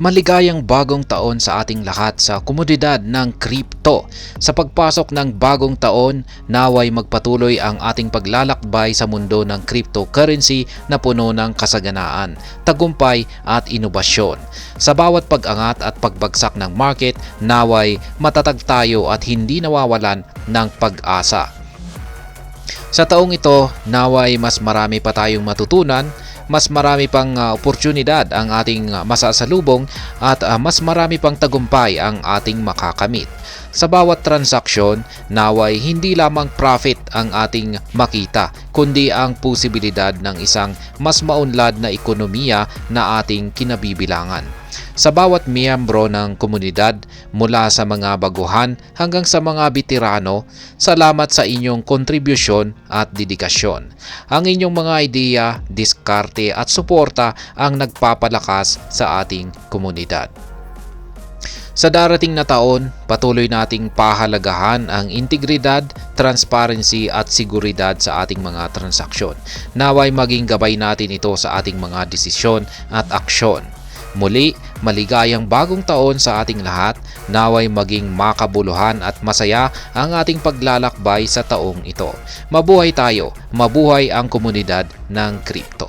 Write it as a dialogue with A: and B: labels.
A: Maligayang bagong taon sa ating lahat sa komunidad ng kripto. Sa pagpasok ng bagong taon, naway magpatuloy ang ating paglalakbay sa mundo ng cryptocurrency na puno ng kasaganaan, tagumpay at inobasyon. Sa bawat pag-angat at pagbagsak ng market, naway matatag tayo at hindi nawawalan ng pag-asa. Sa taong ito, naway mas marami pa tayong matutunan, mas marami pang oportunidad ang ating masasalubong at mas marami pang tagumpay ang ating makakamit. Sa bawat transaksyon, naway hindi lamang profit ang ating makita, kundi ang posibilidad ng isang mas maunlad na ekonomiya na ating kinabibilangan. Sa bawat miyembro ng komunidad, mula sa mga baguhan hanggang sa mga veterano, salamat sa inyong kontribusyon at dedikasyon. Ang inyong mga ideya, diskarte at suporta ang nagpapalakas sa ating komunidad. Sa darating na taon, patuloy nating pahalagahan ang integridad, transparency at seguridad sa ating mga transaksyon. Naway maging gabay natin ito sa ating mga desisyon at aksyon. Muli, maligayang bagong taon sa ating lahat, naway maging makabuluhan at masaya ang ating paglalakbay sa taong ito. Mabuhay tayo, mabuhay ang komunidad ng kripto.